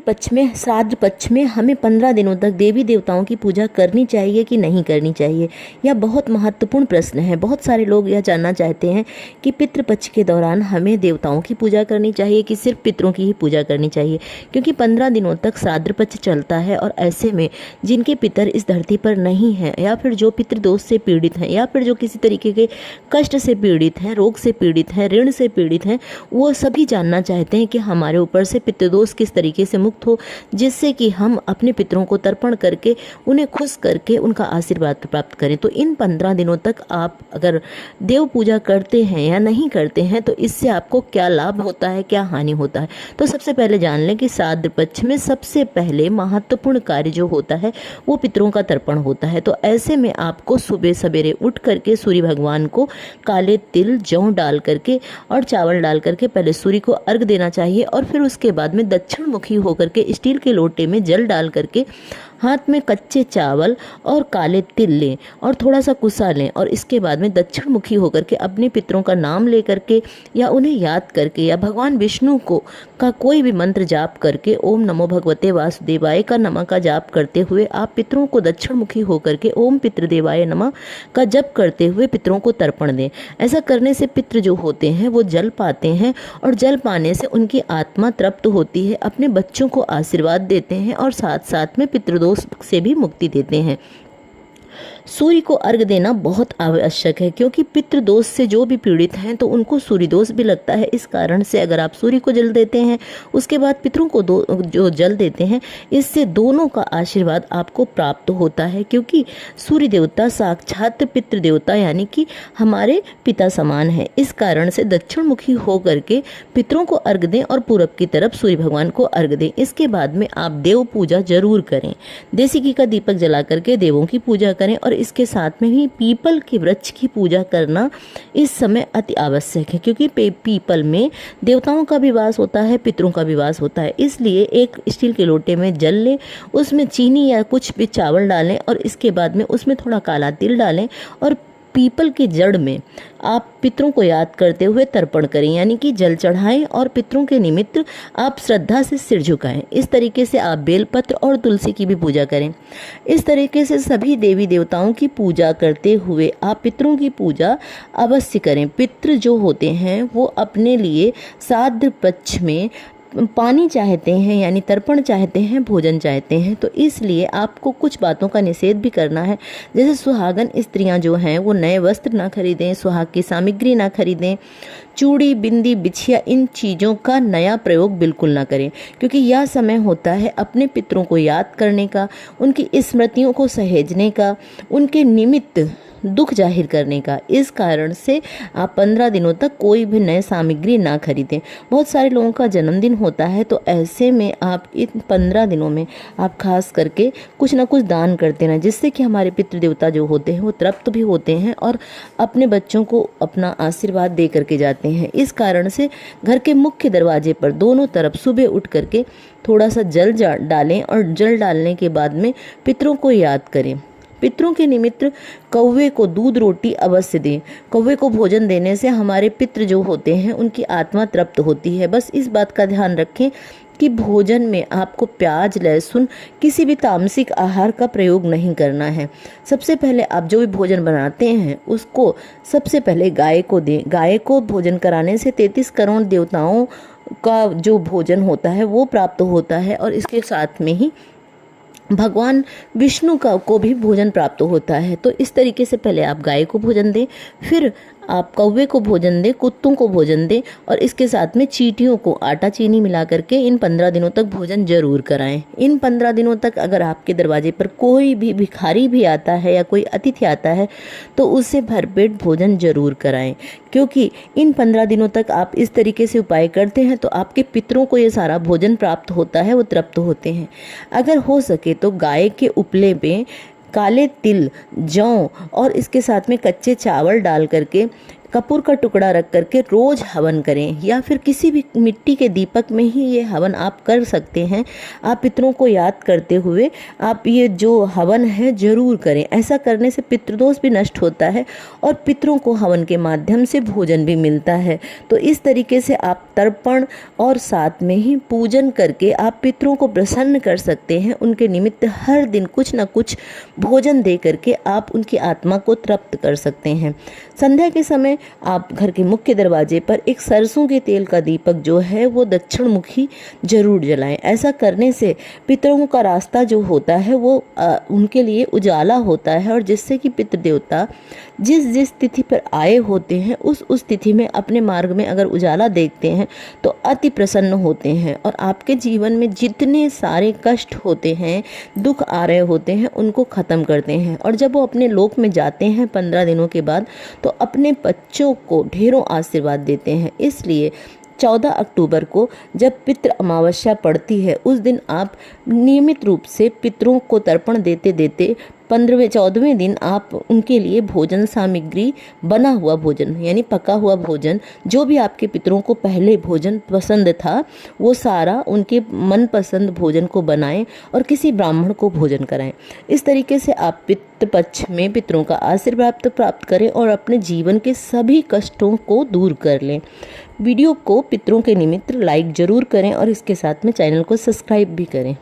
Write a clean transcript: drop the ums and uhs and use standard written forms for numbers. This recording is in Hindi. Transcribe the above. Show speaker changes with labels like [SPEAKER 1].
[SPEAKER 1] पितृपक्ष में, श्राद्ध पक्ष में हमें 15 दिनों तक देवी देवताओं की पूजा करनी चाहिए कि नहीं करनी चाहिए? यह बहुत महत्वपूर्ण प्रश्न है। बहुत सारे लोग यह जानना चाहते हैं कि पितृपक्ष के दौरान हमें देवताओं की पूजा करनी चाहिए कि सिर्फ पितरों की ही पूजा करनी चाहिए, क्योंकि 15 दिनों तक श्राद्ध पक्ष चलता है और ऐसे में जिनके पितर इस धरती पर नहीं हैं या फिर जो पितृदोष से पीड़ित हैं या फिर जो किसी तरीके के कष्ट से पीड़ित हैं, रोग से पीड़ित हैं, ऋण से पीड़ित हैं, वो सभी जानना चाहते हैं कि हमारे ऊपर से पितृदोष किस तरीके से मुक्त हो, जिससे कि हम अपने पितरों को तर्पण करके उन्हें खुश करके उनका आशीर्वाद प्राप्त करें। तो इन 15 दिनों तक आप अगर देव पूजा करते हैं या नहीं करते हैं तो इससे आपको क्या लाभ होता है, क्या हानि होता है। तो सबसे पहले जान लें कि श्राद्ध पक्ष में सबसे पहले महत्वपूर्ण कार्य जो होता है वो पितरों का तर्पण होता है। तो ऐसे में आपको सुबह सवेरे उठ करके सूर्य भगवान को काले तिल, जौ डाल करके और चावल डाल करके पहले सूर्य को अर्घ देना चाहिए और फिर उसके बाद में दक्षिण मुखी होकर के स्टील के लोटे में जल डाल करके हाथ में कच्चे चावल और काले तिल लें और थोड़ा सा कुसा लें और इसके बाद में दक्षिण मुखी होकर के अपने पितरों का नाम ले करके या उन्हें याद करके या भगवान विष्णु को का कोई भी मंत्र जाप करके ओम नमो भगवते वासुदेवाय का नमः का जाप करते हुए आप पितरों को दक्षिण मुखी होकर के ओम पितृदेवाय नमः का जप करते हुए पितरों को तर्पण दें। ऐसा करने से पितृ जो होते हैं वो जल पाते हैं और जल पाने से उनकी आत्मा तृप्त होती है, अपने बच्चों को आशीर्वाद देते हैं और साथ साथ में पितृदोष से भी मुक्ति देते हैं। सूर्य को अर्घ देना बहुत आवश्यक है, क्योंकि पितृदोष से जो भी पीड़ित हैं तो उनको सूर्य दोष भी लगता है। इस कारण से अगर आप सूर्य को जल देते हैं उसके बाद पितरों को जो जल देते हैं, इससे दोनों का आशीर्वाद आपको प्राप्त होता है, क्योंकि सूर्य देवता साक्षात पितृ देवता यानी कि हमारे पिता समान है। इस कारण से दक्षिण मुखी होकर के पितरों को अर्घ दें और पूरब की तरफ सूर्य भगवान को अर्घ दें। इसके बाद में आप देव पूजा जरूर करें। देसी घी का दीपक जला करके देवों की पूजा करें और इसके साथ में ही पीपल के वृक्ष की पूजा करना इस समय अति आवश्यक है, क्योंकि पीपल में देवताओं का भी वास होता है, पितरों का भी वास होता है। इसलिए एक स्टील के लोटे में जल लें, उसमें चीनी या कुछ भी चावल डालें और इसके बाद में उसमें थोड़ा काला तिल डालें और पीपल की जड़ में आप पितरों को याद करते हुए तर्पण करें, यानी कि जल चढ़ाएं और पितरों के निमित्त आप श्रद्धा से सिर झुकाएं। इस तरीके से आप बेलपत्र और तुलसी की भी पूजा करें। इस तरीके से सभी देवी देवताओं की पूजा करते हुए आप पितरों की पूजा अवश्य करें। पितृ जो होते हैं वो अपने लिए श्राद्ध पक्ष में पानी चाहते हैं, यानी तर्पण चाहते हैं, भोजन चाहते हैं। तो इसलिए आपको कुछ बातों का निषेध भी करना है। जैसे सुहागन स्त्रियां जो हैं वो नए वस्त्र ना खरीदें, सुहाग की सामग्री ना खरीदें, चूड़ी, बिंदी, बिछिया, इन चीज़ों का नया प्रयोग बिल्कुल ना करें, क्योंकि यह समय होता है अपने पितरों को याद करने का, उनकी स्मृतियों को सहेजने का, उनके निमित्त दुख जाहिर करने का। इस कारण से आप 15 दिनों तक कोई भी नए सामग्री ना खरीदें। बहुत सारे लोगों का जन्मदिन होता है, तो ऐसे में आप इन 15 दिनों में आप खास करके कुछ ना कुछ दान करते रहें, जिससे कि हमारे पितृ देवता जो होते हैं वो तृप्त भी होते हैं और अपने बच्चों को अपना आशीर्वाद दे करके जाते हैं। इस कारण से घर के मुख्य दरवाजे पर दोनों तरफ सुबह उठ करके थोड़ा सा जल डालें और जल डालने के बाद में पितरों को याद करें। पितरों के निमित्त कौवे को दूध रोटी अवश्य दें। कौवे को भोजन देने से हमारे पितृ जो होते हैं उनकी आत्मा तृप्त होती है। बस इस बात का ध्यान रखें कि भोजन में आपको प्याज, लहसुन, किसी भी तामसिक आहार का प्रयोग नहीं करना है। सबसे पहले आप जो भी भोजन बनाते हैं उसको सबसे पहले गाय को दें। गाय को भोजन कराने से 33 करोड़ देवताओं का जो भोजन होता है वो प्राप्त होता है और इसके साथ में ही भगवान विष्णु का को भी भोजन प्राप्त होता है। तो इस तरीके से पहले आप गाय को भोजन दें, फिर आप कौवे को भोजन दें, कुत्तों को भोजन दें और इसके साथ में चींटियों को आटा चीनी मिला करके इन 15 दिनों तक भोजन जरूर कराएं। इन 15 दिनों तक अगर आपके दरवाजे पर कोई भी भिखारी भी आता है या कोई अतिथि आता है तो उससे भरपेट भोजन जरूर कराएं, क्योंकि इन 15 दिनों तक आप इस तरीके से उपाय करते हैं तो आपके पितरों को ये सारा भोजन प्राप्त होता है, वो तृप्त होते हैं। अगर हो सके तो गाय के उपले में काले तिल, जौ और इसके साथ में कच्चे चावल डाल करके कपूर का टुकड़ा रख करके रोज़ हवन करें, या फिर किसी भी मिट्टी के दीपक में ही ये हवन आप कर सकते हैं। आप पितरों को याद करते हुए आप ये जो हवन है ज़रूर करें। ऐसा करने से पितृदोष भी नष्ट होता है और पितरों को हवन के माध्यम से भोजन भी मिलता है। तो इस तरीके से आप तर्पण और साथ में ही पूजन करके आप पितरों को प्रसन्न कर सकते हैं। उनके निमित्त हर दिन कुछ न कुछ भोजन दे करके आप उनकी आत्मा को तृप्त कर सकते हैं। संध्या के समय आप घर के मुख्य दरवाजे पर एक सरसों के तेल का दीपक जो है वो दक्षिण मुखी जरूर जलाएं। ऐसा करने से पितरों का रास्ता जो होता है वो उनके लिए उजाला होता है, और जिससे कि पितृ देवता जिस जिस तिथि पर आए होते हैं उस तिथि में अपने मार्ग में अगर उजाला देखते हैं तो अति प्रसन्न होते हैं, और आपके जीवन में जितने सारे कष्ट होते हैं, दुख आ रहे होते हैं, उनको ख़त्म करते हैं। और जब वो अपने लोक में जाते हैं 15 दिनों के बाद तो अपने बच्चों को ढेरों आशीर्वाद देते हैं। इसलिए 14 अक्टूबर को जब पितृ अमावस्या पड़ती है उस दिन आप नियमित रूप से पितरों को तर्पण देते देते 15वें-14वें दिन आप उनके लिए भोजन सामग्री, बना हुआ भोजन यानी पका हुआ भोजन, जो भी आपके पितरों को पहले भोजन पसंद था वो सारा उनके मनपसंद भोजन को बनाएं और किसी ब्राह्मण को भोजन कराएं। इस तरीके से आप पितृपक्ष में पितरों का आशीर्वाद प्राप्त करें और अपने जीवन के सभी कष्टों को दूर कर लें। वीडियो को पितरों के निमित्त लाइक ज़रूर करें और इसके साथ में चैनल को सब्सक्राइब भी करें।